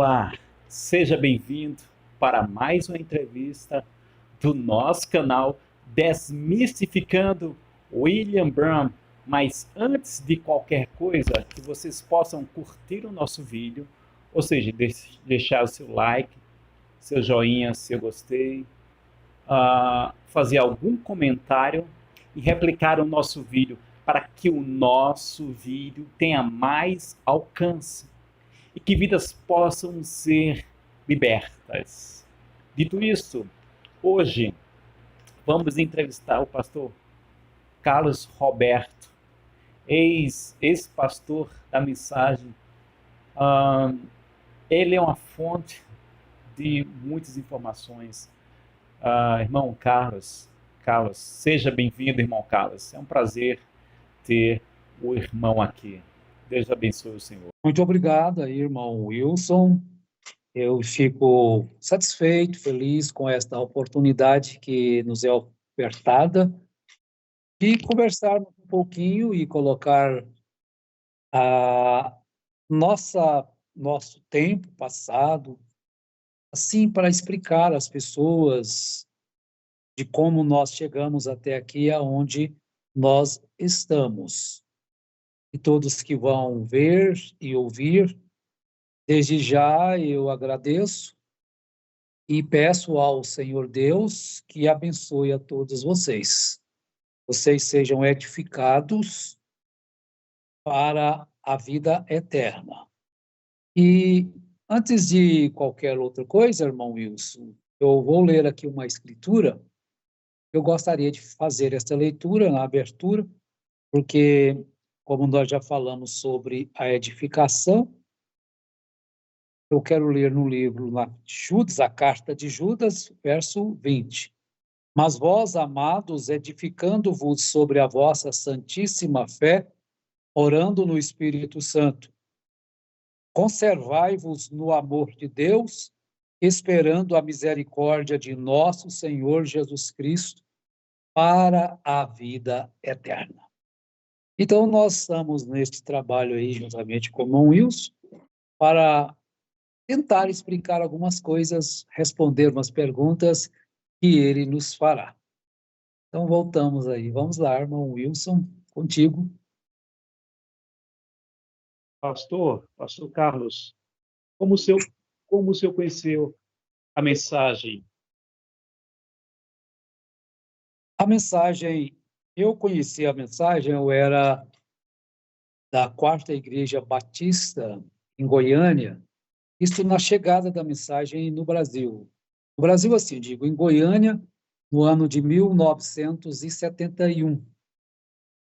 Olá, seja bem-vindo para mais uma entrevista do nosso canal Desmistificando William Brown. Mas antes de qualquer coisa, que vocês possam curtir o nosso vídeo, ou seja, deixar o seu like, seu joinha, seu gostei, fazer algum comentário e replicar o nosso vídeo para que o nosso vídeo tenha mais alcance e que vidas possam ser libertas. Dito isso, hoje vamos entrevistar o pastor Carlos Roberto, ex-pastor da Mensagem. Ele é uma fonte de muitas informações. Irmão Carlos, seja bem-vindo, irmão Carlos. É um prazer ter o irmão aqui. Deus abençoe o Senhor. Muito obrigado aí, irmão Wilson. Eu fico satisfeito, feliz com esta oportunidade que nos é ofertada de conversarmos um pouquinho e colocar a nosso tempo passado, assim, para explicar às pessoas de como nós chegamos até aqui, aonde nós estamos. E todos que vão ver e ouvir, desde já eu agradeço e peço ao Senhor Deus que abençoe a todos vocês. Vocês sejam edificados para a vida eterna. E antes de qualquer outra coisa, irmão Wilson, eu vou ler aqui uma escritura. Eu gostaria de fazer esta leitura na abertura, porque, como nós já falamos sobre a edificação, eu quero ler no livro Judas, a carta de Judas, verso 20. Mas vós, amados, edificando-vos sobre a vossa santíssima fé, orando no Espírito Santo, conservai-vos no amor de Deus, esperando a misericórdia de nosso Senhor Jesus Cristo para a vida eterna. Então, nós estamos neste trabalho aí, juntamente com o irmão Wilson, para tentar explicar algumas coisas, responder umas perguntas que ele nos fará. Então, voltamos aí. Vamos lá, irmão Wilson, contigo. Pastor Carlos, como o senhor conheceu a mensagem? A mensagem, eu conheci a mensagem, eu era da Quarta Igreja Batista, em Goiânia, isso na chegada da mensagem no Brasil. No Brasil, assim, digo, em Goiânia, no ano de 1971.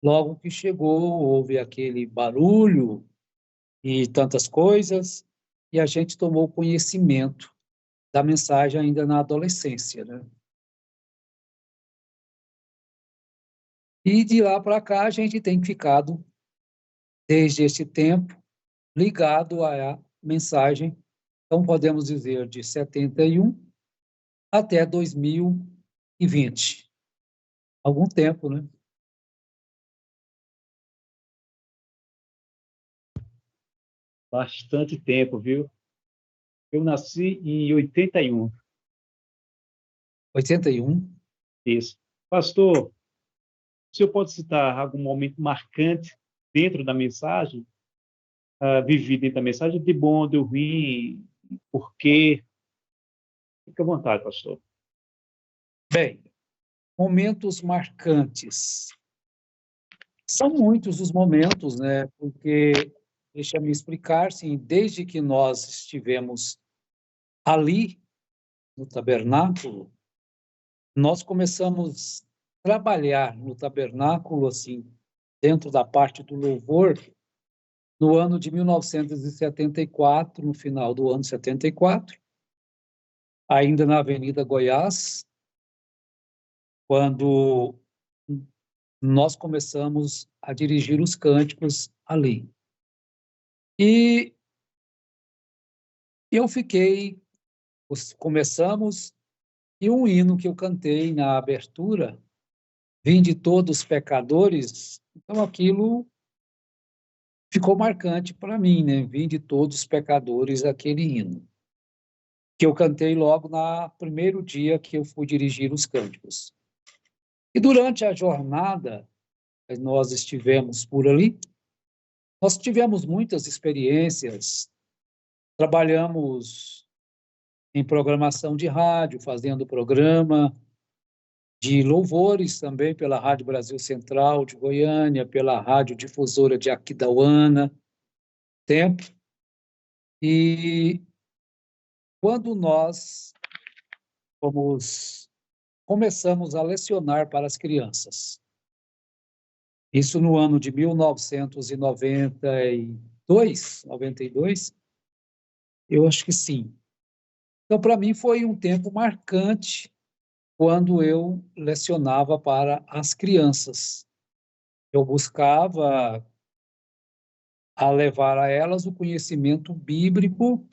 Logo que chegou, houve aquele barulho e tantas coisas, e a gente tomou conhecimento da mensagem ainda na adolescência, né? E de lá para cá a gente tem ficado, desde esse tempo, ligado à mensagem, então podemos dizer de 71 até 2020. Algum tempo, né? Bastante tempo, viu? Eu nasci em 81. 81. Isso. Pastor, o senhor pode citar algum momento marcante dentro da mensagem, vivido dentro da mensagem, de bom, de ruim, por quê? Fique à vontade, pastor. Bem, momentos marcantes. São muitos os momentos, né? Porque, deixa-me explicar, sim, desde que nós estivemos ali, no tabernáculo, nós começamos a trabalhar no tabernáculo, assim, dentro da parte do louvor, no ano de 1974, no final do ano 74, ainda na Avenida Goiás, quando nós começamos a dirigir os cânticos ali. E eu começamos, e um hino que eu cantei na: Vinde todos pecadores, então aquilo ficou marcante para mim, né? Vinde todos os pecadores aquele hino, que eu cantei logo no primeiro dia que eu fui dirigir os cânticos. E durante a jornada, nós estivemos por ali, nós tivemos muitas experiências, trabalhamos em programação de rádio, fazendo programa de louvores também pela Rádio Brasil Central de Goiânia, pela Rádio Difusora de Aquidauana, tempo. E quando nós começamos a lecionar para as crianças, isso no ano de 1992, 92, eu acho que sim. Então, para mim, foi um tempo marcante quando eu lecionava para as crianças. Eu buscava a levar a elas o conhecimento bíblico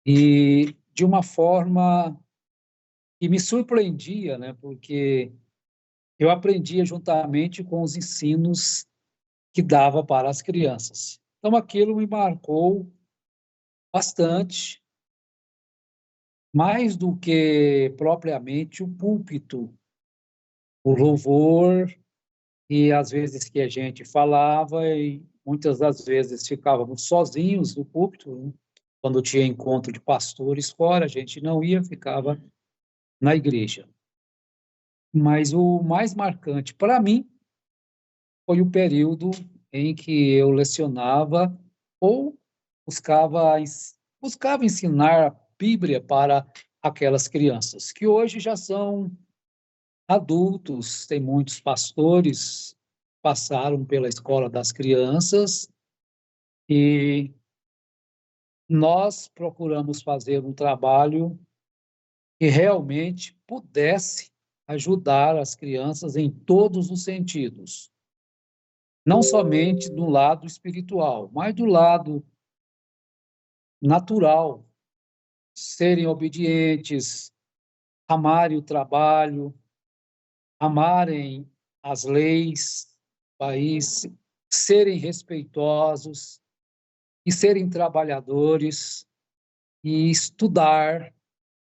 e de uma forma que me surpreendia, né? Porque eu aprendia juntamente com os ensinos que dava para as crianças. Então, aquilo me marcou bastante, mais do que propriamente o púlpito, o louvor, e às vezes que a gente falava, e muitas das vezes ficávamos sozinhos no púlpito, né? Quando tinha encontro de pastores fora, a gente não ia, ficava na igreja. Mas o mais marcante para mim foi o período em que eu lecionava ou buscava ensinar a Bíblia para aquelas crianças, que hoje já são adultos, tem muitos pastores, passaram pela escola das crianças, e nós procuramos fazer um trabalho que realmente pudesse ajudar as crianças em todos os sentidos. Não somente do lado espiritual, mas do lado natural, serem obedientes, amarem o trabalho, amarem as leis do país, serem respeitosos e serem trabalhadores e estudar.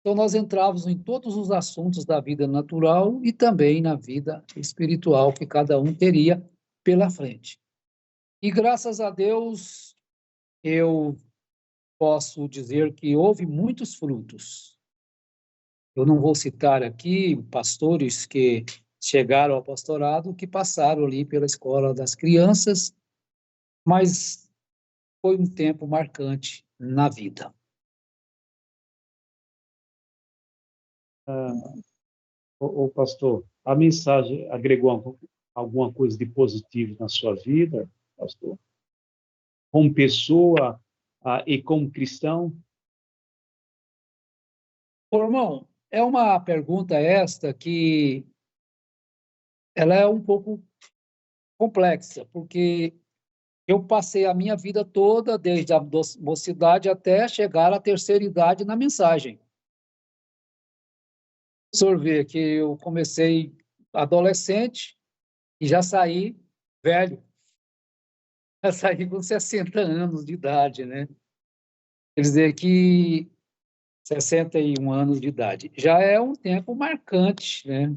Então, nós entrávamos em todos os assuntos da vida natural e também na vida espiritual que cada um teria pela frente. E, graças a Deus, eu posso dizer que houve muitos frutos. Eu não vou citar aqui pastores que chegaram ao pastorado, que passaram ali pela escola das crianças, mas foi um tempo marcante na vida. Ô, pastor, a mensagem agregou alguma coisa de positivo na sua vida, pastor? Como pessoa, e como cristão? Irmão, é uma pergunta esta que ela é um pouco complexa, porque eu passei a minha vida toda, desde a mocidade até chegar à terceira idade na mensagem. O senhor vê que eu comecei adolescente e já saí velho. Já saí com 60 anos de idade, né? Quer dizer que 61 anos de idade. Já é um tempo marcante, né?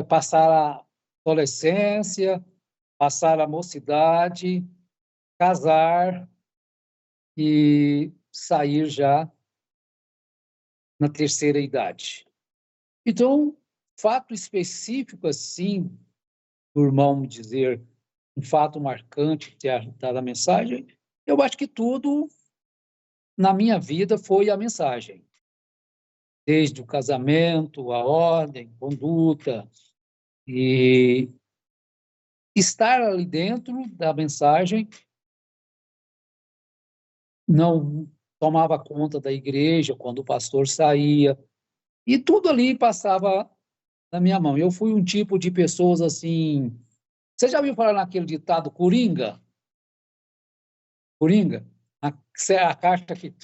Passar a adolescência, passar a mocidade, casar e sair já na terceira idade. Então, fato específico assim, do irmão dizer um fato marcante da mensagem, eu acho que tudo na minha vida foi a mensagem. Desde o casamento, a ordem, conduta, e estar ali dentro da mensagem, não tomava conta da igreja quando o pastor saía, e tudo ali passava na minha mão. Eu fui um tipo de pessoas assim... Você já ouviu falar naquele ditado Coringa? Coringa? A carta que...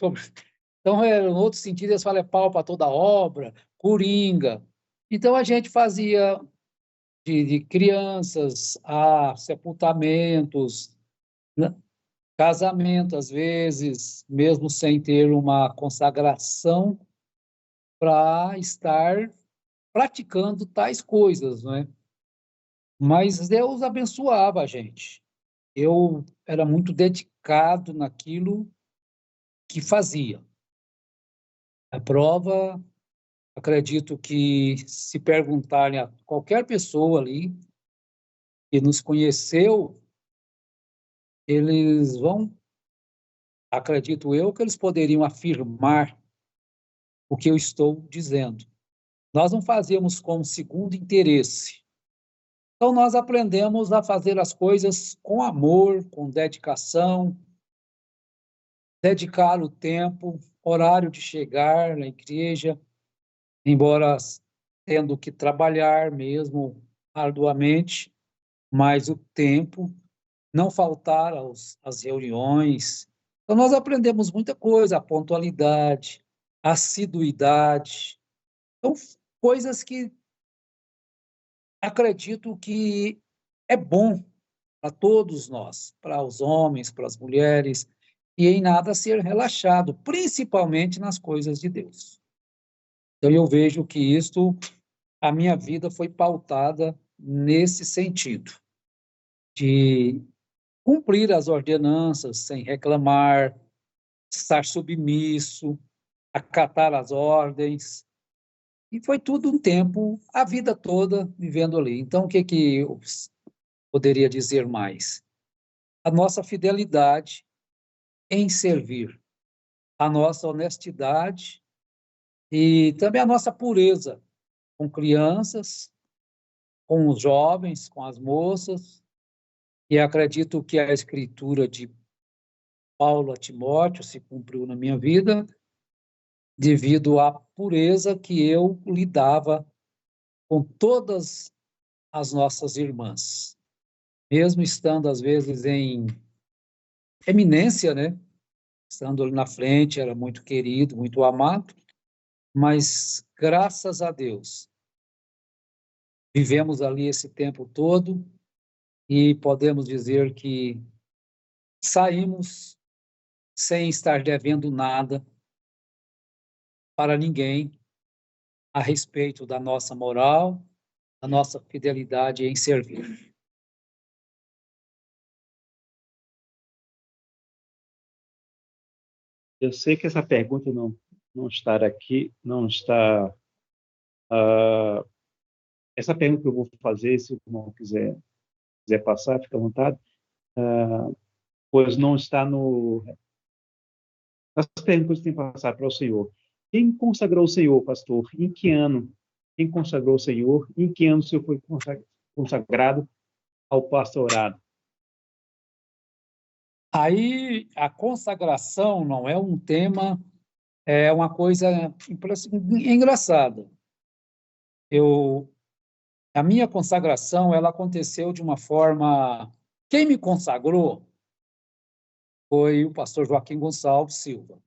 Então, em outro sentido, eles falam pau para toda obra, Coringa. Então, a gente fazia de crianças a sepultamentos, Casamento, às vezes, mesmo sem ter uma consagração para estar praticando tais coisas, não é? Mas Deus abençoava a gente. Eu era muito dedicado naquilo que fazia. A prova, acredito que se perguntarem a qualquer pessoa ali que nos conheceu, eles vão, acredito eu, que eles poderiam afirmar o que eu estou dizendo. Nós não fazíamos com segundo interesse. Então, nós aprendemos a fazer as coisas com amor, com dedicação, dedicar o tempo, horário de chegar na igreja, embora tendo que trabalhar mesmo arduamente, mas o tempo, não faltar às reuniões. Então, nós aprendemos muita coisa, a pontualidade, a assiduidade. Então, coisas que acredito que é bom para todos nós, para os homens, para as mulheres, e em nada ser relaxado, principalmente nas coisas de Deus. Então, eu vejo que isto, a minha vida foi pautada nesse sentido, de cumprir as ordenanças sem reclamar, estar submisso, acatar as ordens. E foi tudo um tempo, a vida toda vivendo ali. Então, o que eu poderia dizer mais? A nossa fidelidade em servir, a nossa honestidade e também a nossa pureza com crianças, com os jovens, com as moças. E acredito que a escritura de Paulo a Timóteo se cumpriu na minha vida devido à pureza que eu lidava com todas as nossas irmãs. Mesmo estando, às vezes, em eminência, né? Estando ali na frente, era muito querido, muito amado, mas, graças a Deus, vivemos ali esse tempo todo e podemos dizer que saímos sem estar devendo nada para ninguém a respeito da nossa moral, da nossa fidelidade em servir. Eu sei que essa pergunta não está aqui, não está. Essa pergunta que eu vou fazer, se o irmão quiser passar, fica à vontade, pois não está nas perguntas que tem passado para o Senhor. Quem consagrou o Senhor, pastor? Em que ano? Quem consagrou o Senhor? Em que ano o Senhor foi consagrado ao pastorado? Aí, a consagração não é um tema, é uma coisa engraçada. A minha consagração, ela aconteceu de uma forma... Quem me consagrou foi o pastor Joaquim Gonçalves Silva.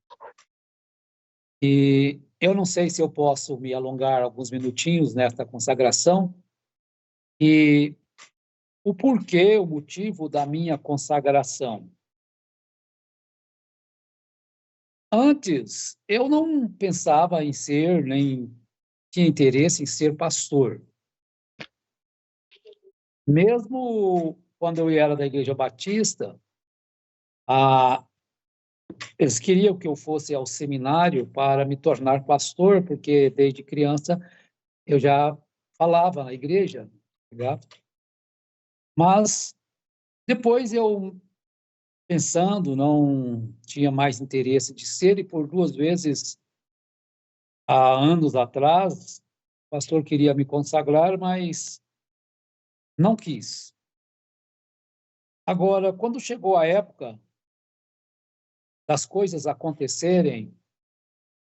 E eu não sei se eu posso me alongar alguns minutinhos nesta consagração, e o porquê, o motivo da minha consagração. Antes, eu não pensava em ser, nem tinha interesse em ser pastor. Mesmo quando eu era da Igreja Batista, eles queriam que eu fosse ao seminário para me tornar pastor, porque desde criança eu já falava na igreja, tá? Mas depois eu, pensando, não tinha mais interesse de ser, e por 2 vezes, há anos atrás, o pastor queria me consagrar, mas não quis. Agora, quando chegou a época das coisas acontecerem,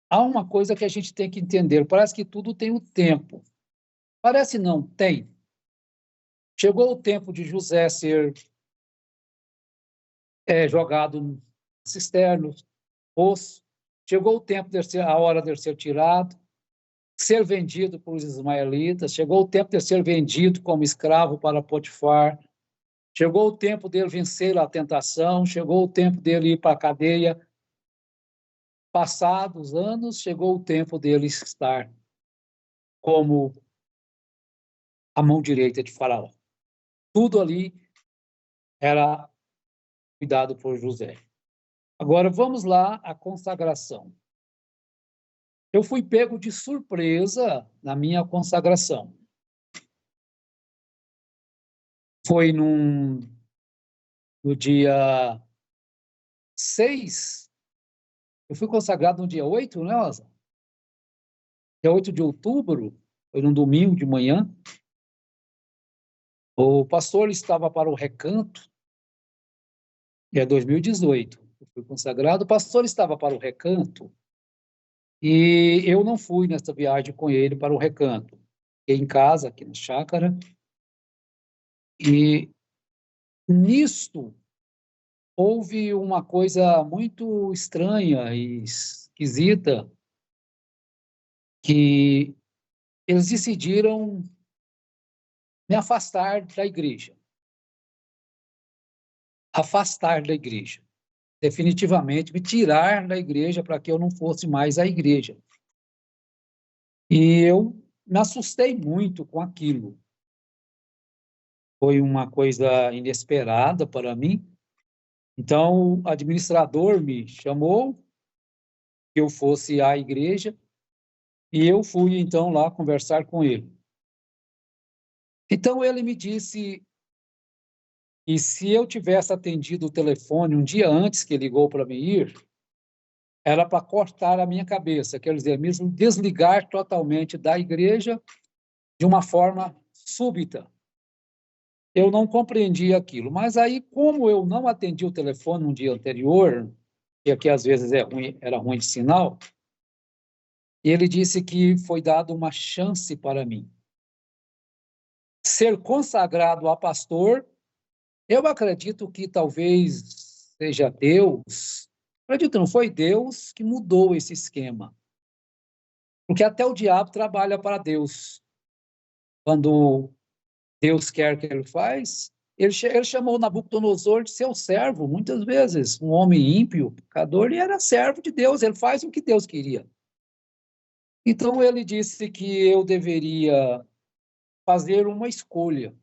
há uma coisa que a gente tem que entender, parece que tudo tem um tempo. Parece não, tem. Chegou o tempo de José ser jogado no cisterno, poço. Chegou o tempo, a hora de ser tirado, ser vendido por os ismaelitas. Chegou o tempo de ser vendido como escravo para Potifar. Chegou o tempo dele vencer a tentação, chegou o tempo dele ir para a cadeia. Passados anos, chegou o tempo dele estar como a mão direita de Faraó. Tudo ali era cuidado por José. Agora, vamos lá à consagração. Eu fui pego de surpresa na minha consagração. Foi no dia 6, eu fui consagrado no dia 8, né, Rosa? Dia 8 de outubro, foi num domingo de manhã. O pastor estava para o recanto, é 2018, eu fui consagrado, o pastor estava para o recanto, e eu não fui nessa viagem com ele para o recanto. Fiquei em casa, aqui na chácara, e nisto houve uma coisa muito estranha e esquisita, que eles decidiram me afastar da igreja. Afastar da igreja. Definitivamente me tirar da igreja para que eu não fosse mais à igreja. E eu me assustei muito com aquilo. Foi uma coisa inesperada para mim. Então, o administrador me chamou, que eu fosse à igreja, e eu fui, então, lá conversar com ele. Então, ele me disse que se eu tivesse atendido o telefone um dia antes que ele ligou para mim ir, era para cortar a minha cabeça, quer dizer, mesmo desligar totalmente da igreja de uma forma súbita. Eu não compreendi aquilo, mas aí, como eu não atendi o telefone no dia anterior, e aqui às vezes era ruim de sinal, ele disse que foi dado uma chance para mim. Ser consagrado a pastor, eu acredito que talvez seja Deus, acredito, não foi Deus que mudou esse esquema. Porque até o diabo trabalha para Deus. Quando Deus quer que ele faz, ele chamou Nabucodonosor de seu servo, muitas vezes, um homem ímpio, pecador, ele era servo de Deus, ele faz o que Deus queria. Então ele disse que eu deveria fazer uma escolha.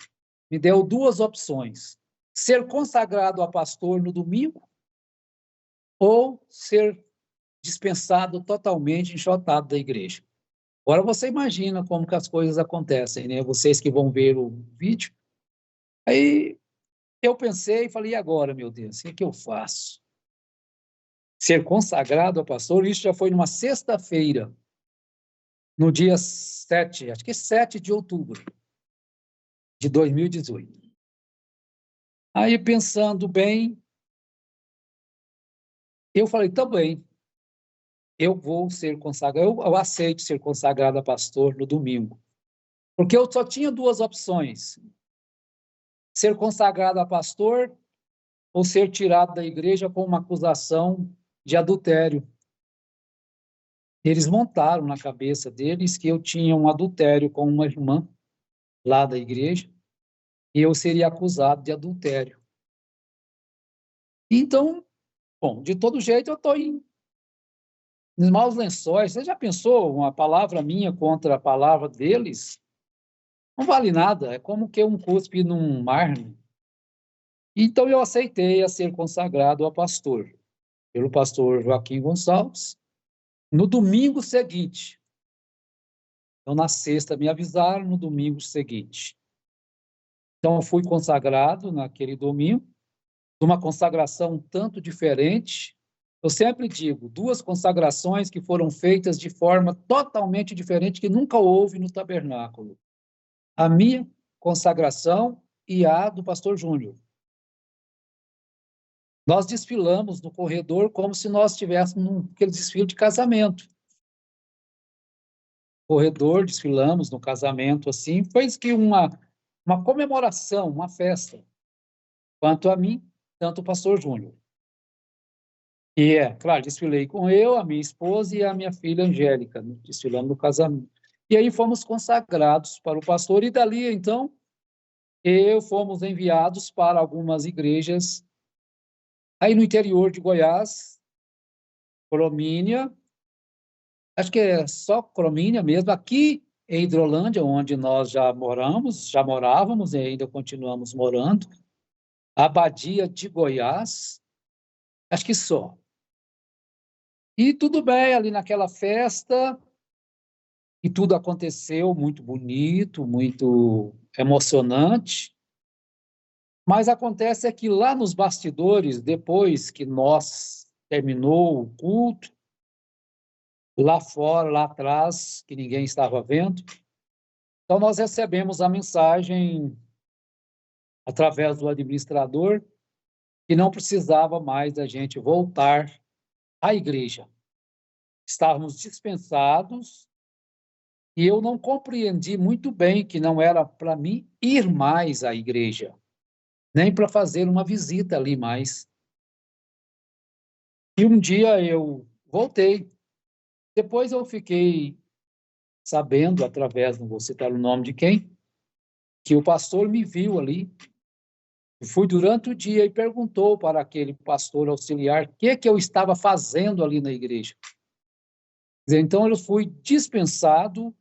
Me deu duas opções: ser consagrado a pastor no domingo ou ser dispensado totalmente, enxotado da igreja. Agora você imagina como que as coisas acontecem, né? Vocês que vão ver o vídeo. Aí eu pensei e falei, e agora, meu Deus, o que eu faço? Ser consagrado a pastor, isso já foi numa sexta-feira, no dia 7, acho que 7 de outubro de 2018. Aí, pensando bem, eu falei, tá bem, eu vou ser consagrado, eu aceito ser consagrado a pastor no domingo. Porque eu só tinha duas opções: ser consagrado a pastor ou ser tirado da igreja com uma acusação de adultério. Eles montaram na cabeça deles que eu tinha um adultério com uma irmã lá da igreja e eu seria acusado de adultério. Então, bom, de todo jeito eu estou nos maus lençóis. Você já pensou uma palavra minha contra a palavra deles? Não vale nada, é como que um cuspe num mar. Então eu aceitei a ser consagrado a pastor, pelo pastor Joaquim Gonçalves, no domingo seguinte. Então, na sexta me avisaram, no domingo seguinte. Então, eu fui consagrado naquele domingo, uma consagração um tanto diferente. Eu sempre digo, duas consagrações que foram feitas de forma totalmente diferente, que nunca houve no tabernáculo. A minha consagração e a do pastor Júnior. Nós desfilamos no corredor como se nós estivéssemos naquele desfile de casamento. Corredor, desfilamos no casamento, assim, foi que uma comemoração, uma festa, quanto a mim, tanto o pastor Júnior. E claro, desfilei com eu, a minha esposa e a minha filha Angélica, desfilando no casamento. E aí fomos consagrados para o pastor, e dali, então, e fomos enviados para algumas igrejas aí no interior de Goiás, Cromínia, acho que é só Cromínia mesmo, aqui em Hidrolândia, onde nós já morávamos e ainda continuamos morando, Abadia de Goiás, acho que só. E tudo bem, ali naquela festa, e tudo aconteceu muito bonito, muito emocionante, mas acontece é que lá nos bastidores, depois que nós terminou o culto, lá fora, lá atrás, que ninguém estava vendo, então nós recebemos a mensagem através do administrador que não precisava mais da gente voltar à igreja. Estávamos dispensados e eu não compreendi muito bem que não era para mim ir mais à igreja, nem para fazer uma visita ali mais. E um dia eu voltei. Depois eu fiquei sabendo, através, não vou citar o nome de quem, que o pastor me viu ali. Fui durante o dia e perguntou para aquele pastor auxiliar o que eu estava fazendo ali na igreja. Então eu fui dispensado,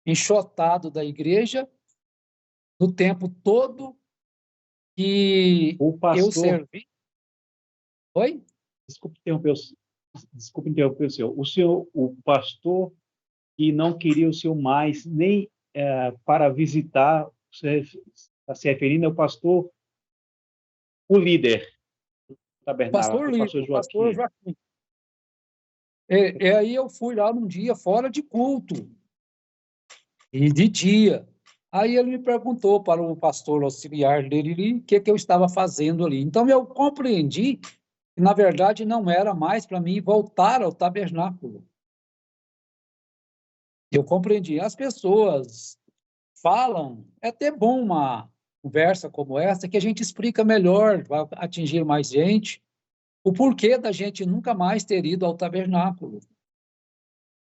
enxotado da igreja, no tempo todo que O eu pastor, servi. Oi? desculpe interromper o senhor, o pastor que não queria o senhor mais nem para visitar, você está se referindo ao pastor, o líder do tabernáculo, o pastor O pastor Joaquim. Joaquim. Aí eu fui lá num dia fora de culto, e de dia. Aí ele me perguntou para o pastor auxiliar dele o que eu estava fazendo ali. Então eu compreendi que, na verdade, não era mais para mim voltar ao tabernáculo. Eu compreendi. As pessoas falam, é até bom uma conversa como essa, que a gente explica melhor, vai atingir mais gente, o porquê da gente nunca mais ter ido ao tabernáculo,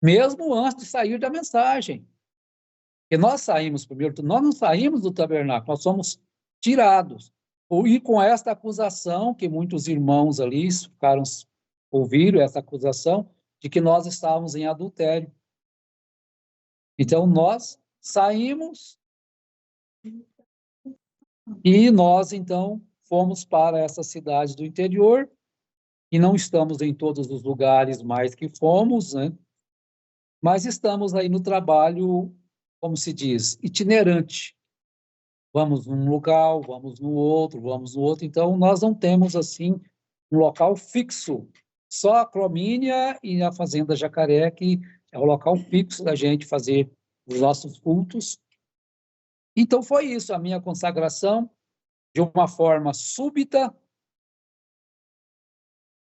mesmo antes de sair da mensagem. Porque nós saímos primeiro, nós não saímos do tabernáculo, nós somos tirados. E com esta acusação, que muitos irmãos ali ouviram essa acusação, de que nós estávamos em adultério. Então, nós saímos e nós, então, fomos para essa cidade do interior, e não estamos em todos os lugares mais que fomos, né? Mas estamos aí no trabalho, como se diz, itinerante. Vamos num local, vamos no outro, vamos no outro. Então, nós não temos, assim, um local fixo. Só a Cromínia e a Fazenda Jacaré, que é o local fixo da gente fazer os nossos cultos. Então, foi isso, a minha consagração, de uma forma súbita,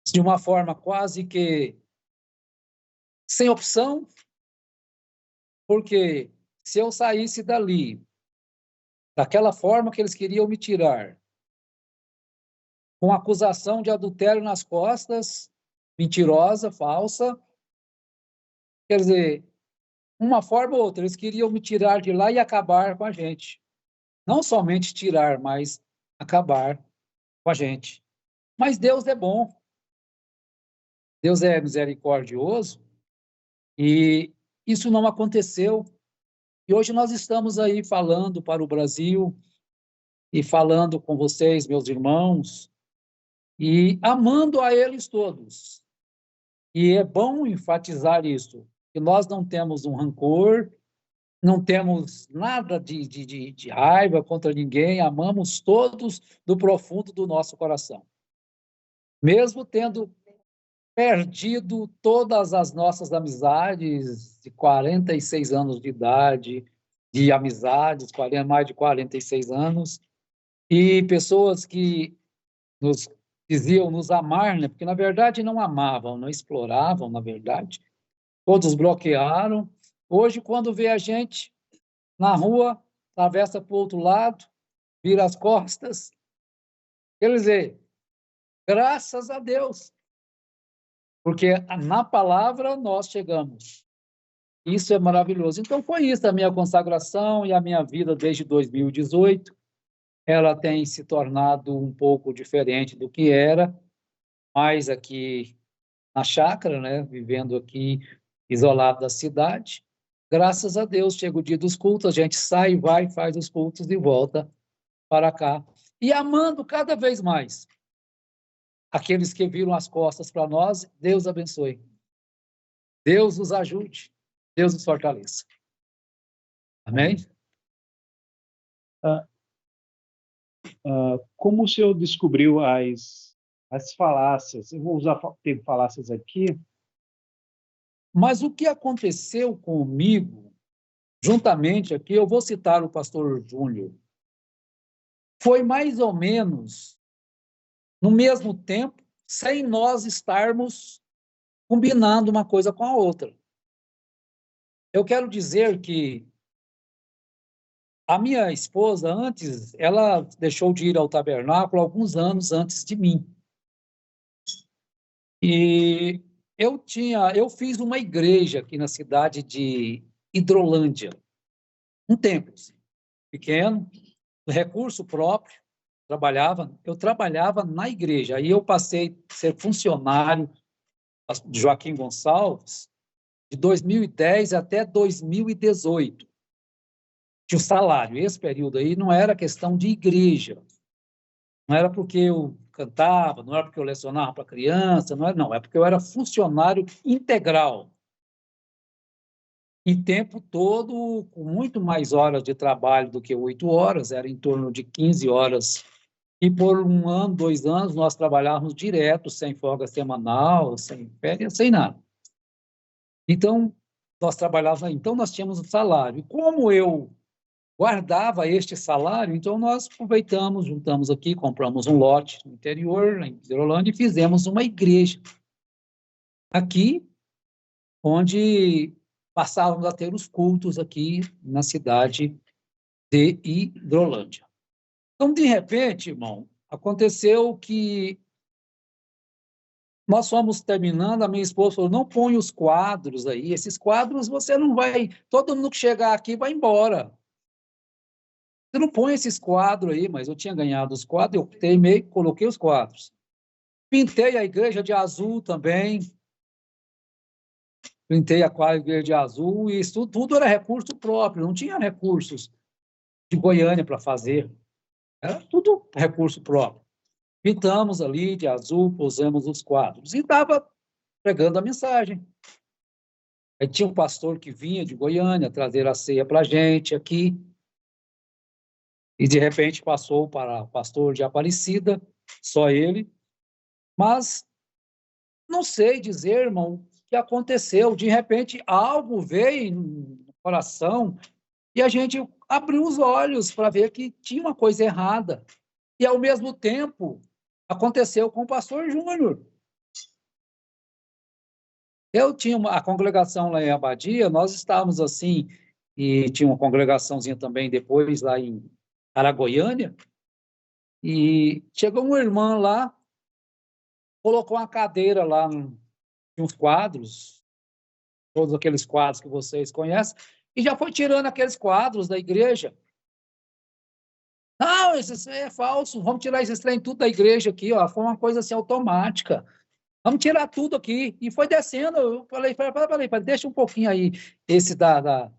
de uma forma quase que sem opção, porque se eu saísse dali, daquela forma que eles queriam me tirar, com acusação de adultério nas costas, mentirosa, falsa, quer dizer, uma forma ou outra, eles queriam me tirar de lá e acabar com a gente. Não somente tirar, mas acabar com a gente. Mas Deus é bom, Deus é misericordioso, e isso não aconteceu. E hoje nós estamos aí falando para o Brasil, e falando com vocês, meus irmãos, e amando a eles todos. E é bom enfatizar isso, que nós não temos um rancor, não temos nada de raiva contra ninguém, amamos todos do profundo do nosso coração. Mesmo tendo perdido todas as nossas amizades de 46 anos de idade, de amizades, mais de 46 anos, e pessoas que nos diziam nos amar, né? Porque na verdade não amavam, não exploravam, na verdade. Todos bloquearam. Hoje, quando vê a gente na rua, atravessa para o outro lado, vira as costas. Quer dizer, graças a Deus, porque na palavra nós chegamos. Isso é maravilhoso. Então, foi isso a minha consagração e a minha vida desde 2018. ela tem se tornado um pouco diferente do que era, mais aqui na chácara, né, vivendo aqui isolado da cidade. Graças a Deus, chega o dia dos cultos, a gente sai, vai, faz os cultos e volta para cá. E amando cada vez mais aqueles que viram as costas para nós, Deus abençoe. Deus nos ajude, Deus nos fortaleça. Amém? Como o senhor descobriu as falácias? Eu vou usar termo falácias aqui. Mas o que aconteceu comigo, juntamente aqui, eu vou citar o pastor Júnior, foi mais ou menos no mesmo tempo, sem nós estarmos combinando uma coisa com a outra. Eu quero dizer que a minha esposa, antes, ela deixou de ir ao tabernáculo alguns anos antes de mim. E eu fiz uma igreja aqui na cidade de Hidrolândia, um templo pequeno, recurso próprio, eu trabalhava na igreja. Aí eu passei a ser funcionário de Joaquim Gonçalves de 2010 até 2018. Tinha o salário. Esse período aí não era questão de igreja. Não era porque eu cantava, não era porque eu lecionava para criança, não, é porque eu era funcionário integral. E tempo todo, com muito mais horas de trabalho do que 8 horas, era em torno de 15 horas. E por 1 ano, 2 anos, nós trabalhávamos direto, sem folga semanal, sem férias, sem nada. Então, nós tínhamos o salário. E como eu guardava este salário, então nós aproveitamos, juntamos aqui, compramos um lote no interior, em Hidrolândia, e fizemos uma igreja aqui, onde passávamos a ter os cultos aqui na cidade de Hidrolândia. Então, de repente, irmão, aconteceu que nós fomos terminando, a minha esposa falou, não põe os quadros aí, esses quadros você não vai, todo mundo que chegar aqui vai embora. Você não põe esses quadros aí, mas eu tinha ganhado os quadros, eu teimei, coloquei os quadros. Pintei a igreja de azul também, pintei a igreja de azul, e isso tudo era recurso próprio, não tinha recursos de Goiânia para fazer, era tudo recurso próprio. Pintamos ali de azul, pusemos os quadros, e estava pregando a mensagem. Aí tinha um pastor que vinha de Goiânia trazer a ceia para a gente aqui, e de repente passou para o pastor de Aparecida, só ele, mas não sei dizer, irmão, o que aconteceu. De repente, algo veio no coração e a gente abriu os olhos para ver que tinha uma coisa errada. E, ao mesmo tempo, aconteceu com o pastor Júnior. Eu tinha a congregação lá em Abadia, nós estávamos assim, e tinha uma congregaçãozinha também depois lá em Aragoiânia, e chegou uma irmã lá, colocou uma cadeira lá, uns quadros, todos aqueles quadros que vocês conhecem, e já foi tirando aqueles quadros da igreja. Não, isso é falso, vamos tirar esse trem tudo da igreja aqui, ó. Foi uma coisa assim automática. Vamos tirar tudo aqui. E foi descendo, eu falei, deixa um pouquinho aí esse da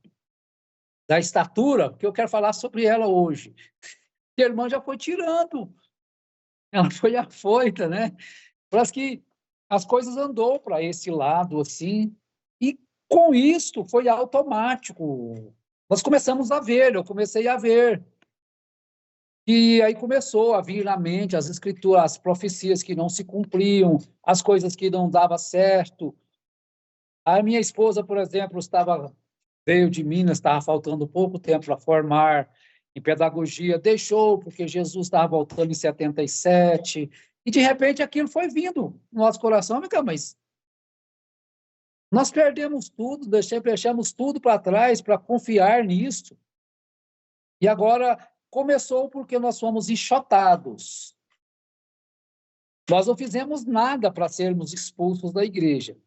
estatura, que eu quero falar sobre ela hoje. E a irmã já foi tirando. Ela foi afoita, né? Parece que as coisas andou para esse lado, assim, e com isso foi automático. Nós começamos a ver, eu comecei a ver. E aí começou a vir na mente as escrituras, as profecias que não se cumpriam, as coisas que não davam certo. A minha esposa, por exemplo, veio de Minas, estava faltando pouco tempo para formar em pedagogia, deixou porque Jesus estava voltando em 77, e de repente aquilo foi vindo no nosso coração, mas nós perdemos tudo, deixamos tudo para trás para confiar nisso. E agora começou porque nós fomos enxotados. Nós não fizemos nada para sermos expulsos da igreja.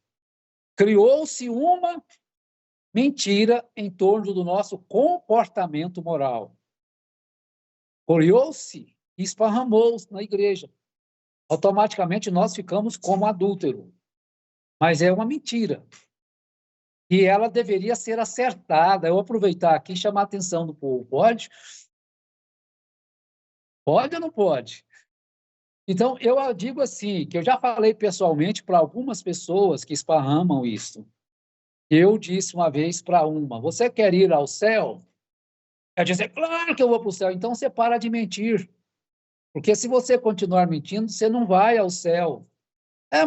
Criou-se uma mentira em torno do nosso comportamento moral. Colheu-se e esparramou na igreja. Automaticamente nós ficamos como adúltero. Mas é uma mentira. E ela deveria ser acertada. Eu vou aproveitar aqui e chamar a atenção do povo. Pode? Pode ou não pode? Então, eu digo assim, que eu já falei pessoalmente para algumas pessoas que esparramam isso. Eu disse uma vez para uma, você quer ir ao céu? Ela disse, claro que eu vou para o céu. Então, você para de mentir. Porque se você continuar mentindo, você não vai ao céu.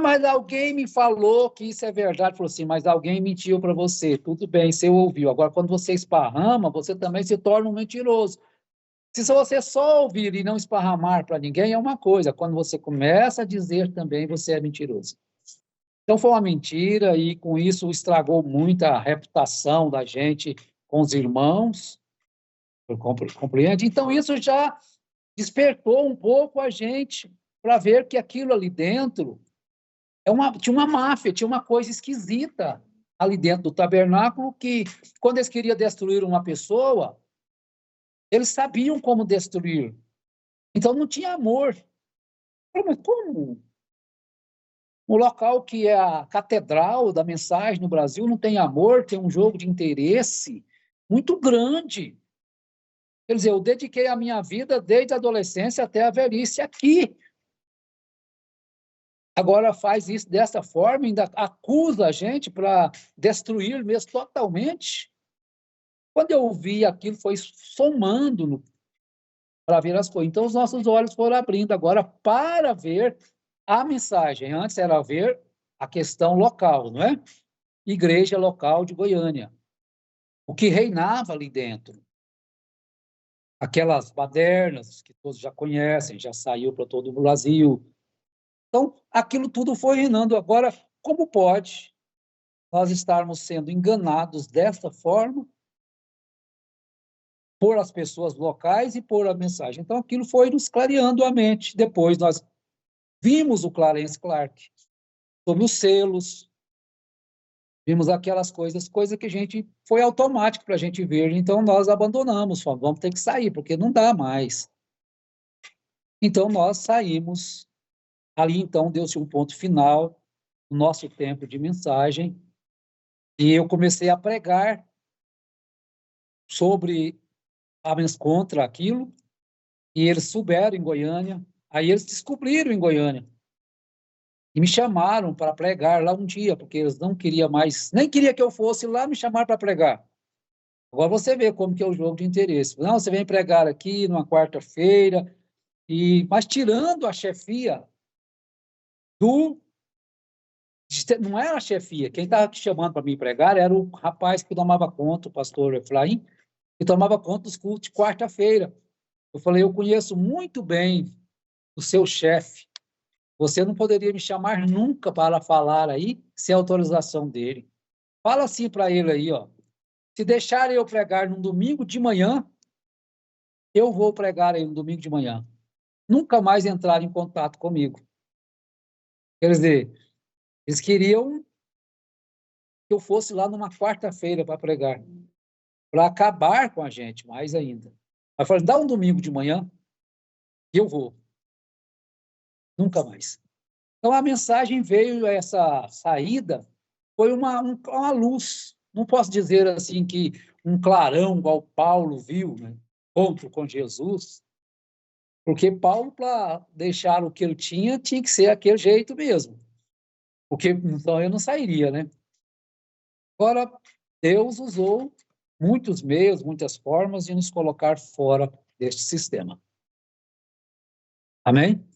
Mas alguém me falou que isso é verdade. Falou assim, mas alguém mentiu para você. Tudo bem, você ouviu. Agora, quando você esparrama, você também se torna um mentiroso. Se você só ouvir e não esparramar para ninguém, é uma coisa. Quando você começa a dizer também, você é mentiroso. Então, foi uma mentira e, com isso, estragou muito a reputação da gente com os irmãos. Compreende? Então, isso já despertou um pouco a gente para ver que aquilo ali dentro tinha uma máfia, tinha uma coisa esquisita ali dentro do tabernáculo que, quando eles queriam destruir uma pessoa, eles sabiam como destruir. Então, não tinha amor. Mas como? Um local que é a catedral da mensagem no Brasil não tem amor, tem um jogo de interesse muito grande. Quer dizer, eu dediquei a minha vida desde a adolescência até a velhice aqui. Agora faz isso dessa forma, ainda acusa a gente para destruir mesmo totalmente. Quando eu vi aquilo, foi somando para ver as coisas. Então, os nossos olhos foram abrindo agora para ver a mensagem. Antes era ver a questão local, não é? Igreja local de Goiânia. O que reinava ali dentro. Aquelas badernas que todos já conhecem, já saiu para todo o Brasil. Então, aquilo tudo foi reinando. Agora, como pode nós estarmos sendo enganados dessa forma por as pessoas locais e por a mensagem? Então, aquilo foi nos clareando a mente. Depois, nós vimos o Clarence Clark sobre os selos, vimos aquelas coisas que a gente foi automático para a gente ver, então nós abandonamos, falamos, vamos ter que sair, porque não dá mais. Então nós saímos, ali então deu-se um ponto final no nosso tempo de mensagem, e eu comecei a pregar contra aquilo, e eles souberam em Goiânia, aí eles descobriram em Goiânia, e me chamaram para pregar lá um dia, porque eles não queriam mais, nem queria que eu fosse lá, me chamaram para pregar. Agora você vê como que é o jogo de interesse. Não, você vem pregar aqui numa quarta-feira, mas tirando a chefia não era a chefia, quem estava te chamando para me pregar era o rapaz que tomava conta, o pastor Efraim, que tomava conta dos cultos de quarta-feira. Eu falei, eu conheço muito bem o seu chefe, você não poderia me chamar nunca para falar aí, sem autorização dele. Fala assim para ele aí, ó. Se deixarem eu pregar num domingo de manhã, eu vou pregar aí no domingo de manhã. Nunca mais entraram em contato comigo. Quer dizer, eles queriam que eu fosse lá numa quarta-feira para pregar, para acabar com a gente, mais ainda. Aí falaram, dá um domingo de manhã e eu vou. Nunca mais. Então, a mensagem veio, essa saída, foi uma luz. Não posso dizer assim que um clarão, igual Paulo viu, né? Encontro com Jesus, porque Paulo, para deixar o que ele tinha que ser aquele jeito mesmo. Porque então eu não sairia, né? Agora, Deus usou muitos meios, muitas formas de nos colocar fora deste sistema. Amém?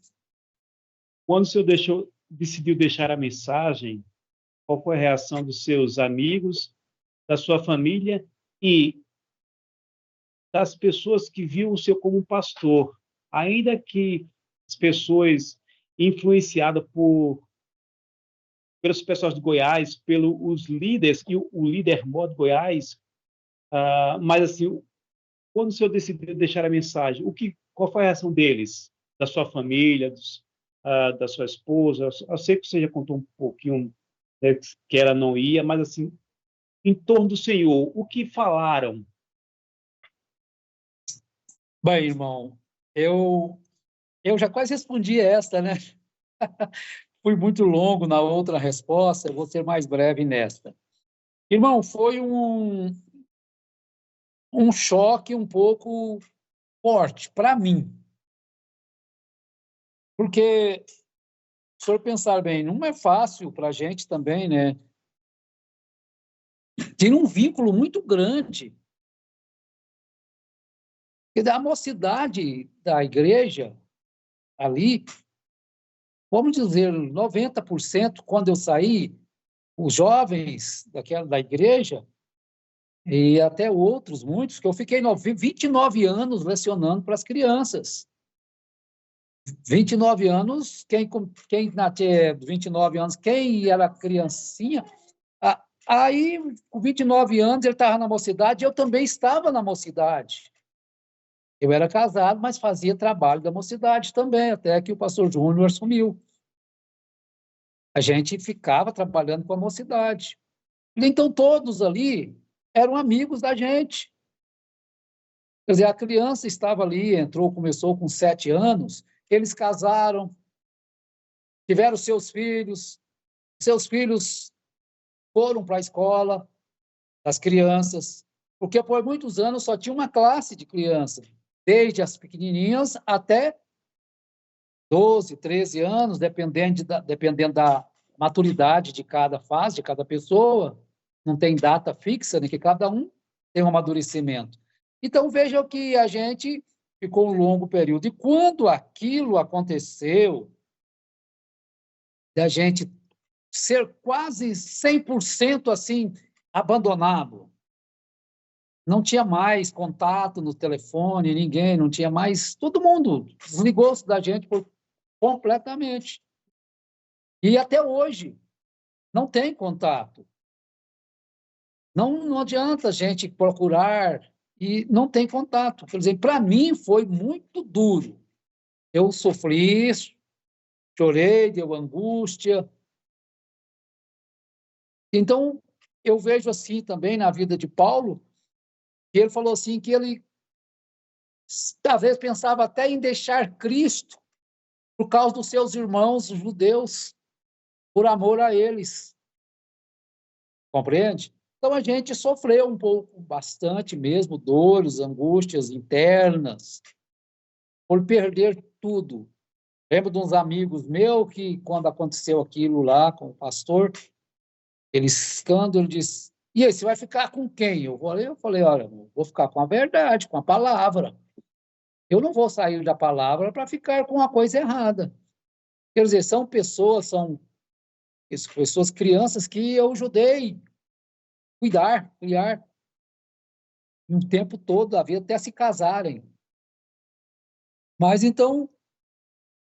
Quando o senhor decidiu deixar a mensagem, qual foi a reação dos seus amigos, da sua família e das pessoas que viam o senhor como um pastor? Ainda que as pessoas influenciadas pelos pessoas de Goiás, pelos líderes, e o líder maior de Goiás, mas assim, quando o senhor decidiu deixar a mensagem, qual foi a reação deles, da sua família, da sua esposa? Eu sei que você já contou um pouquinho, né, que ela não ia, mas assim, em torno do Senhor, o que falaram? Bem, irmão, eu já quase respondi essa, né? Fui muito longo na outra resposta, eu vou ser mais breve nesta. Irmão, foi um choque um pouco forte para mim. Porque, se o senhor pensar bem, não é fácil para a gente também, né? Tem um vínculo muito grande. E da mocidade da igreja, ali, vamos dizer, 90%, quando eu saí, os jovens da igreja, e até outros, muitos, que eu fiquei 29 anos lecionando para as crianças. 29 anos, quem 29 anos, quem era criancinha, aí, com 29 anos, ele estava na mocidade, eu também estava na mocidade. Eu era casado, mas fazia trabalho da mocidade também, até que o pastor Júnior assumiu. A gente ficava trabalhando com a mocidade. Então, todos ali eram amigos da gente. Quer dizer, a criança estava ali, começou com 7 anos, eles casaram, tiveram seus filhos foram para a escola, as crianças, porque por muitos anos só tinha uma classe de crianças, desde as pequenininhas até 12, 13 anos, dependendo da maturidade de cada fase, de cada pessoa, não tem data fixa, né, que cada um tem um amadurecimento. Então, veja que a gente ficou um longo período. E quando aquilo aconteceu, da gente ser quase 100% assim, abandonado, não tinha mais contato no telefone, ninguém, não tinha mais, todo mundo desligou-se da gente completamente. E até hoje, não tem contato. Não adianta a gente procurar e não tem contato. Quer dizer, para mim foi muito duro. Eu sofri isso, chorei, deu angústia. Então, eu vejo assim também na vida de Paulo, que ele falou assim, que ele talvez pensava até em deixar Cristo por causa dos seus irmãos judeus, por amor a eles. Compreende? Então, a gente sofreu um pouco, bastante mesmo, dores, angústias internas, por perder tudo. Lembro de uns amigos meus que, quando aconteceu aquilo lá com o pastor, ele escândalo, ele disse, e aí, você vai ficar com quem? Eu falei, olha, vou ficar com a verdade, com a palavra. Eu não vou sair da palavra para ficar com uma coisa errada. Quer dizer, são pessoas, crianças que eu ajudei criar um tempo todo da vida até se casarem. Mas então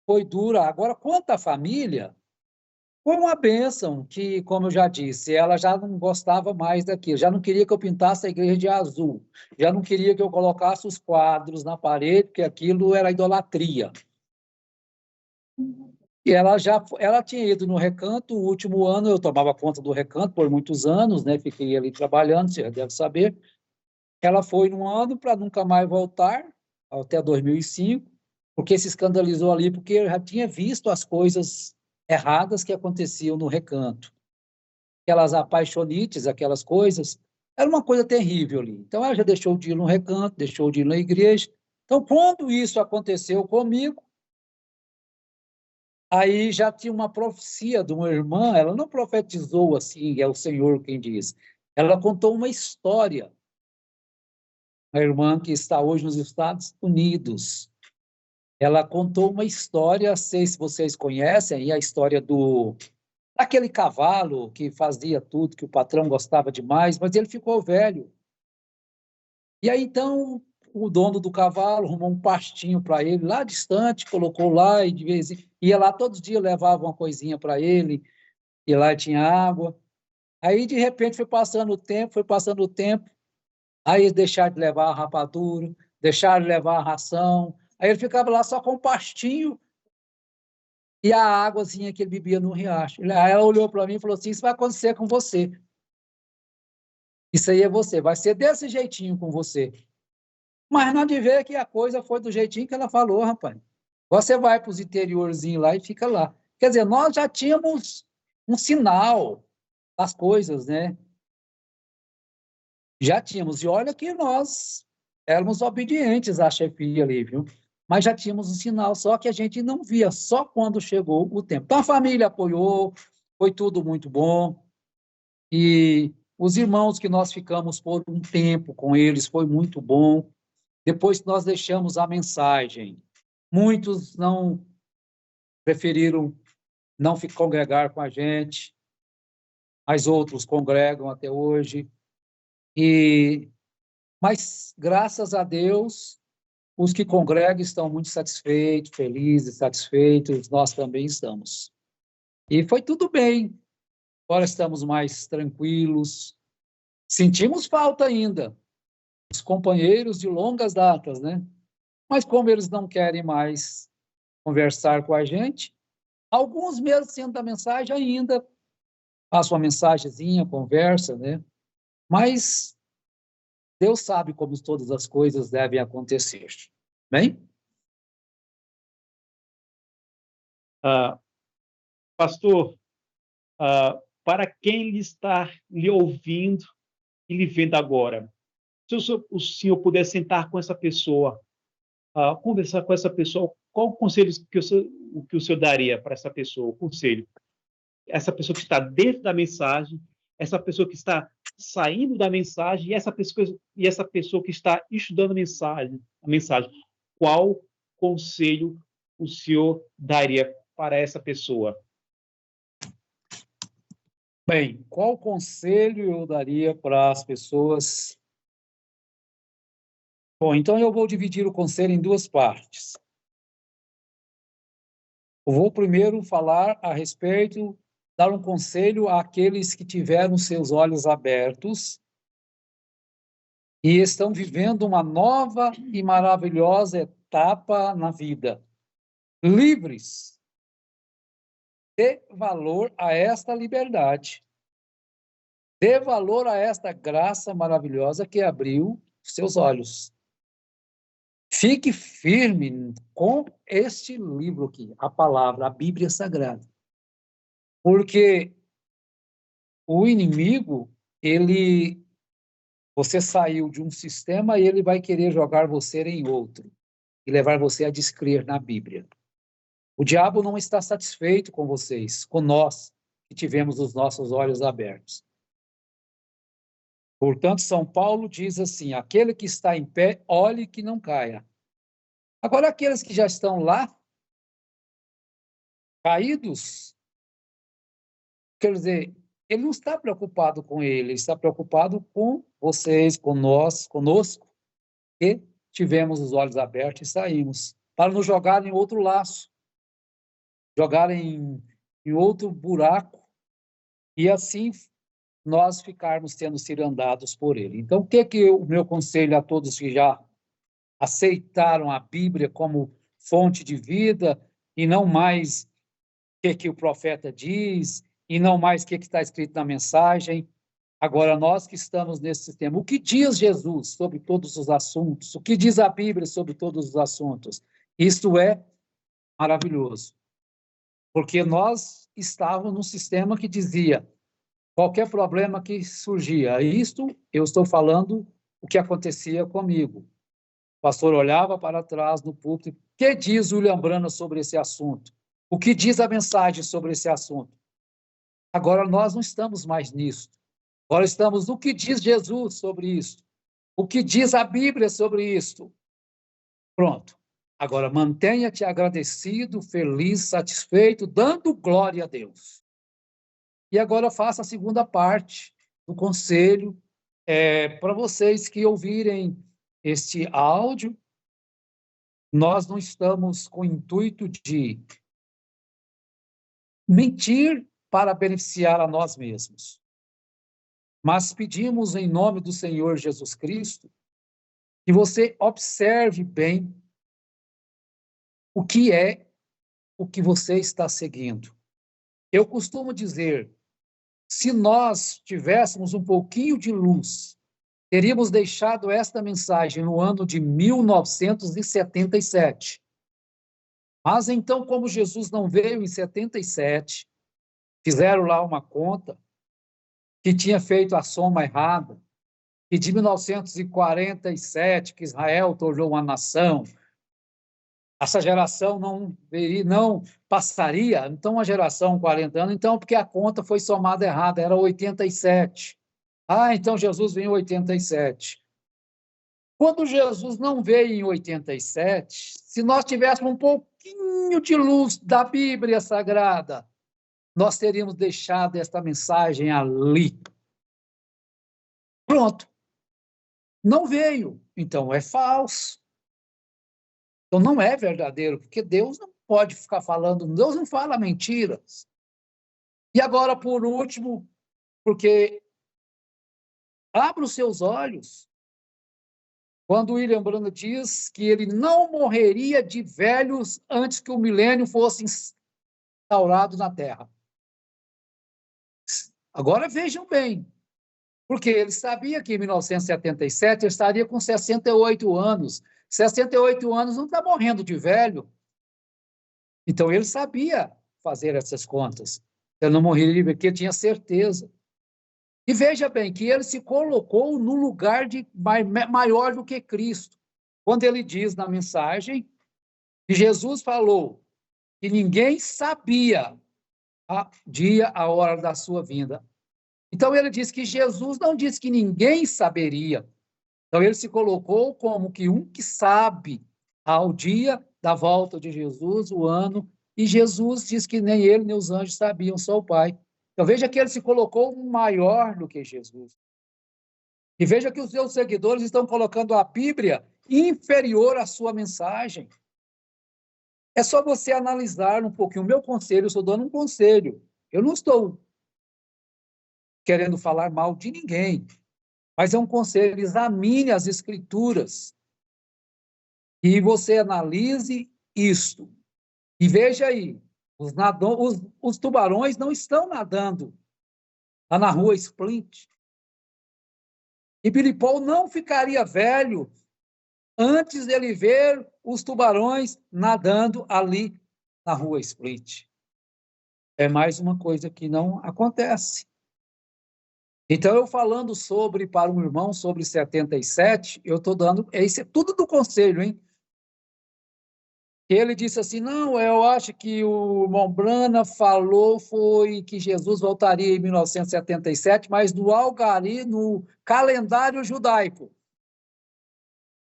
foi dura. Agora, quanto à família, foi uma bênção que, como eu já disse, ela já não gostava mais daquilo, já não queria que eu pintasse a igreja de azul, já não queria que eu colocasse os quadros na parede, porque aquilo era idolatria. E ela tinha ido no Recanto, o último ano eu tomava conta do Recanto por muitos anos, né? Fiquei ali trabalhando, você já deve saber. Ela foi num ano para nunca mais voltar, até 2005, porque se escandalizou ali, porque eu já tinha visto as coisas erradas que aconteciam no Recanto. Aquelas apaixonites, aquelas coisas, era uma coisa terrível ali. Então, ela já deixou de ir no Recanto, deixou de ir na igreja. Então, quando isso aconteceu comigo, aí já tinha uma profecia de uma irmã, ela não profetizou assim, é o Senhor quem diz. Ela contou uma história. Uma irmã que está hoje nos Estados Unidos. Ela contou uma história, não sei se vocês conhecem, a história daquele cavalo que fazia tudo, que o patrão gostava demais, mas ele ficou velho. E aí, então, o dono do cavalo arrumou um pastinho para ele, lá distante, colocou lá, e de vez em ia lá todos os dias, levava uma coisinha para ele, e lá tinha água. Aí, de repente, foi passando o tempo, aí eles deixaram de levar a rapadura, deixaram de levar a ração, aí ele ficava lá só com o pastinho e a águazinha que ele bebia no riacho. Aí ela olhou para mim e falou assim, isso vai acontecer com você. Isso aí é você, vai ser desse jeitinho com você. Mas não de ver que a coisa foi do jeitinho que ela falou, rapaz. Você vai para os interiorzinhos lá e fica lá. Quer dizer, nós já tínhamos um sinal das coisas, né? Já tínhamos. E olha que nós éramos obedientes à chefia ali, viu? Mas já tínhamos um sinal, só que a gente não via, só quando chegou o tempo. Então a família apoiou, foi tudo muito bom. E os irmãos que nós ficamos por um tempo com eles foi muito bom. Depois que nós deixamos a mensagem, muitos não preferiram não congregar com a gente, mas outros congregam até hoje. Mas, graças a Deus, os que congregam estão muito satisfeitos, felizes, satisfeitos, nós também estamos. E foi tudo bem. Agora estamos mais tranquilos. Sentimos falta ainda, os companheiros de longas datas, né? Mas como eles não querem mais conversar com a gente, alguns mesmo sendo da mensagem ainda passam uma mensagenzinha, conversa, né? Mas Deus sabe como todas as coisas devem acontecer. Bem? Pastor, para quem está lhe ouvindo e lhe vendo agora, se o senhor puder sentar com essa pessoa, conversar com essa pessoa, qual o conselho que o senhor daria para essa pessoa? O conselho. Essa pessoa que está dentro da mensagem, essa pessoa que está saindo da mensagem e essa pessoa que está estudando a mensagem. Qual conselho o senhor daria para essa pessoa? Bem, qual conselho eu daria para as pessoas? Bom, então eu vou dividir o conselho em duas partes. Eu vou primeiro falar a respeito, dar um conselho àqueles que tiveram seus olhos abertos e estão vivendo uma nova e maravilhosa etapa na vida. Livres. Dê valor a esta liberdade. Dê valor a esta graça maravilhosa que abriu seus olhos. Fique firme com este livro aqui, a palavra, a Bíblia Sagrada. Porque o inimigo, você saiu de um sistema e ele vai querer jogar você em outro e levar você a descrer na Bíblia. O diabo não está satisfeito com vocês, com nós que tivemos os nossos olhos abertos. Portanto, São Paulo diz assim: aquele que está em pé, olhe que não caia. Agora, aqueles que já estão lá, caídos, quer dizer, ele não está preocupado com ele está preocupado com vocês, com nós, conosco, que tivemos os olhos abertos e saímos, para nos jogar em outro laço, jogar em outro buraco, e assim nós ficarmos sendo cirandados por ele. Então, o que o meu conselho a todos que já aceitaram a Bíblia como fonte de vida e não mais o que o profeta diz e não mais o que está escrito na mensagem. Agora, nós que estamos nesse sistema, o que diz Jesus sobre todos os assuntos? O que diz a Bíblia sobre todos os assuntos? Isso é maravilhoso, porque nós estávamos num sistema que dizia qualquer problema que surgia, isto eu estou falando o que acontecia comigo. O pastor olhava para trás no púlpito, o que diz William Branham sobre esse assunto? O que diz a mensagem sobre esse assunto? Agora nós não estamos mais nisso. Agora estamos no que diz Jesus sobre isso. O que diz a Bíblia sobre isso. Pronto. Agora mantenha-te agradecido, feliz, satisfeito, dando glória a Deus. E agora faça a segunda parte do conselho para vocês que ouvirem este áudio. Nós não estamos com o intuito de mentir para beneficiar a nós mesmos. Mas pedimos em nome do Senhor Jesus Cristo que você observe bem o que é o que você está seguindo. Eu costumo dizer, se nós tivéssemos um pouquinho de luz teríamos deixado esta mensagem no ano de 1977. Mas então, como Jesus não veio em 77, fizeram lá uma conta que tinha feito a soma errada, e de 1947, que Israel tornou uma nação, essa geração não passaria, então uma geração 40 anos, então porque a conta foi somada errada, era 87. Então Jesus veio em 87. Quando Jesus não veio em 87, se nós tivéssemos um pouquinho de luz da Bíblia Sagrada, nós teríamos deixado esta mensagem ali. Pronto. Não veio, então é falso. Então não é verdadeiro, porque Deus não pode ficar falando, Deus não fala mentiras. E agora, por último, porque abra os seus olhos, quando William Branham diz que ele não morreria de velhos antes que o milênio fosse instaurado na Terra. Agora vejam bem, porque ele sabia que em 1977 ele estaria com 68 anos. 68 anos não está morrendo de velho. Então ele sabia fazer essas contas. Ele não morreria porque tinha certeza. E veja bem que ele se colocou no lugar de maior do que Cristo. Quando ele diz na mensagem que Jesus falou que ninguém sabia a dia, a hora da sua vinda. Então ele diz que Jesus não disse que ninguém saberia. Então ele se colocou como que um que sabe ao dia da volta de Jesus, o ano, e Jesus diz que nem ele nem os anjos sabiam, só o Pai. Então, veja que ele se colocou maior do que Jesus. E veja que os seus seguidores estão colocando a Bíblia inferior à sua mensagem. É só você analisar um pouquinho. O meu conselho, eu estou dando um conselho. Eu não estou querendo falar mal de ninguém, mas é um conselho. Examine as Escrituras e você analise isto. E veja aí, os tubarões não estão nadando lá na rua Splint. E Billy Paul não ficaria velho antes dele ver os tubarões nadando ali na rua Splint. É mais uma coisa que não acontece. Então, eu falando para um irmão sobre 77, eu estou dando, isso é tudo do conselho, hein? Ele disse assim, não, eu acho que o irmão Brana falou foi que Jesus voltaria em 1977, mas no calendário judaico.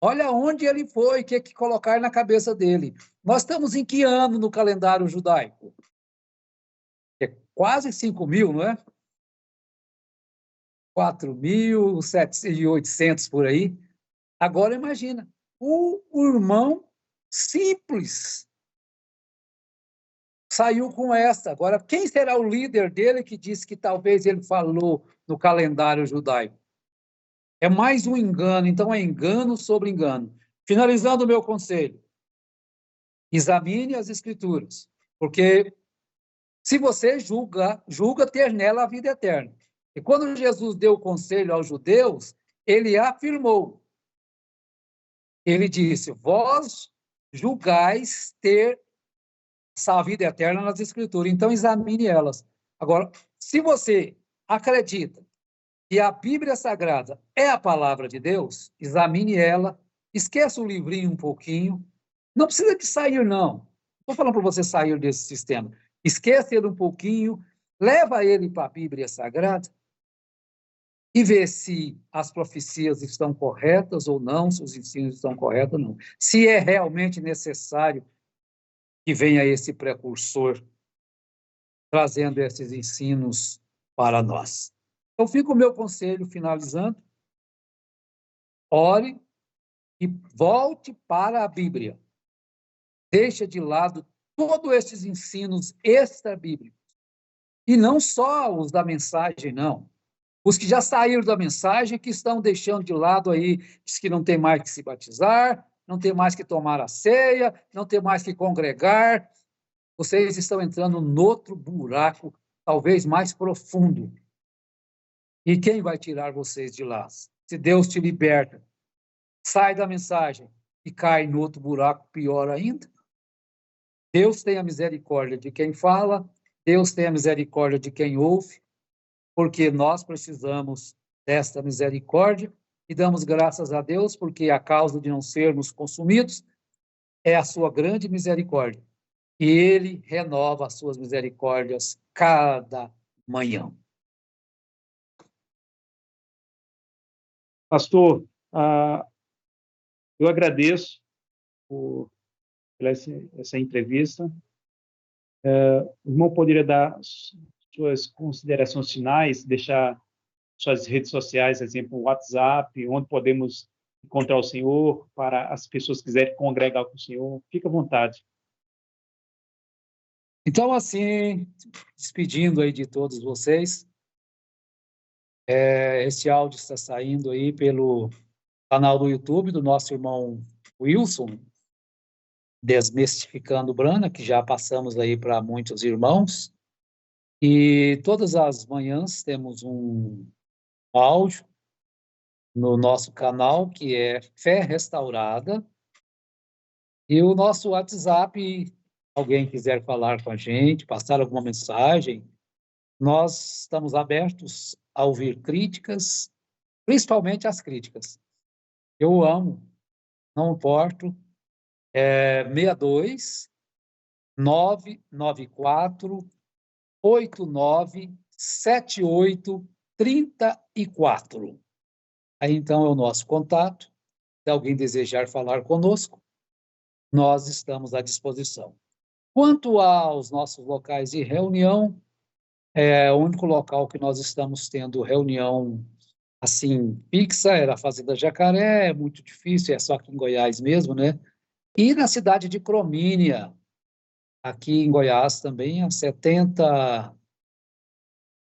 Olha onde ele foi, o que colocar na cabeça dele. Nós estamos em que ano no calendário judaico? É quase 5.000, não é? 4.800 por aí. Agora imagina, o irmão simples saiu com essa. Agora, quem será o líder dele que disse que talvez ele falou no calendário judaico? É mais um engano, então é engano sobre engano. Finalizando o meu conselho, examine as Escrituras, porque se você julga ter nela a vida eterna. E quando Jesus deu o conselho aos judeus, ele afirmou, ele disse, vós julgais ter essa vida eterna nas Escrituras, então examine elas. Agora, se você acredita que a Bíblia Sagrada é a palavra de Deus, examine ela, esqueça o livrinho um pouquinho, não precisa de sair, não. Estou falando para você sair desse sistema. Esqueça ele um pouquinho, leva ele para a Bíblia Sagrada e vê se as profecias estão corretas ou não, se os ensinos estão corretos ou não. Se é realmente necessário que venha esse precursor trazendo esses ensinos para nós. Então, fica o meu conselho finalizando. Ore e volte para a Bíblia. Deixa de lado todos esses ensinos extra-bíblicos. E não só os da mensagem, não. Os que já saíram da mensagem, que estão deixando de lado aí, diz que não tem mais que se batizar, não tem mais que tomar a ceia, não tem mais que congregar. Vocês estão entrando noutro buraco, talvez mais profundo. E quem vai tirar vocês de lá? se Deus te liberta, sai da mensagem e cai no outro buraco pior ainda. Deus tem a misericórdia de quem fala, Deus tem a misericórdia de quem ouve, porque nós precisamos desta misericórdia e damos graças a Deus, porque a causa de não sermos consumidos é a sua grande misericórdia. E Ele renova as suas misericórdias cada manhã. Pastor, eu agradeço por essa entrevista. O irmão poderia dar suas considerações finais, deixar suas redes sociais, exemplo, WhatsApp, onde podemos encontrar o senhor, para as pessoas que quiserem congregar com o senhor. Fique à vontade. Então, assim, despedindo aí de todos vocês, esse áudio está saindo aí pelo canal do YouTube do nosso irmão Wilson, Desmistificando Brana, que já passamos aí para muitos irmãos. E todas as manhãs temos um áudio no nosso canal, que é Fé Restaurada. E o nosso WhatsApp, alguém quiser falar com a gente, passar alguma mensagem, nós estamos abertos a ouvir críticas, principalmente as críticas. Eu amo, não importo, 62 994 89 78 34. Aí, então, é o nosso contato. Se alguém desejar falar conosco, nós estamos à disposição. Quanto aos nossos locais de reunião, o único local que nós estamos tendo reunião assim fixa era a Fazenda Jacaré, é muito difícil, é só aqui em Goiás mesmo, né? E na cidade de Cromínia, aqui em Goiás também,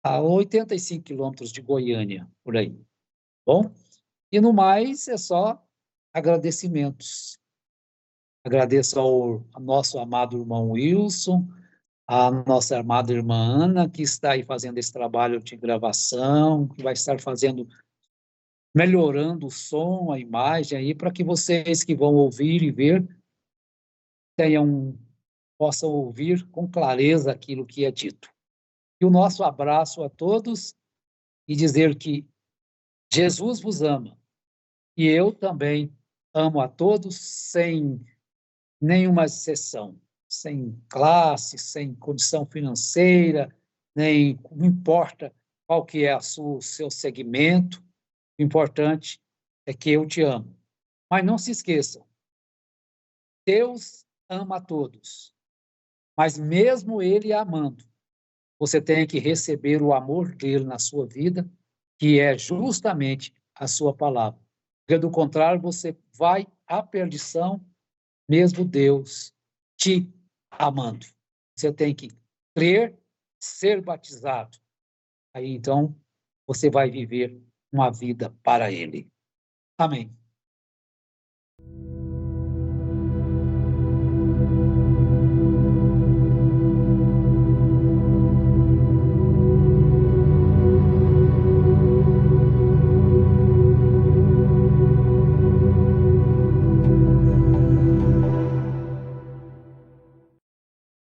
a 85 quilômetros de Goiânia, por aí. Bom? E no mais, é só agradecimentos. Agradeço ao nosso amado irmão Wilson, a nossa amada irmã Ana, que está aí fazendo esse trabalho de gravação, que vai estar melhorando o som, a imagem aí, para que vocês que vão ouvir e ver possam ouvir com clareza aquilo que é dito. E o nosso abraço a todos e dizer que Jesus vos ama e eu também amo a todos sem nenhuma exceção, sem classe, sem condição financeira, não importa qual que é o seu segmento, o importante é que eu te amo. Mas não se esqueçam, Deus ama a todos, mas mesmo Ele amando, você tem que receber o amor dele na sua vida, que é justamente a sua palavra. Porque, do contrário, você vai à perdição, mesmo Deus te amando. Você tem que crer, ser batizado. Aí, então, você vai viver uma vida para Ele. Amém.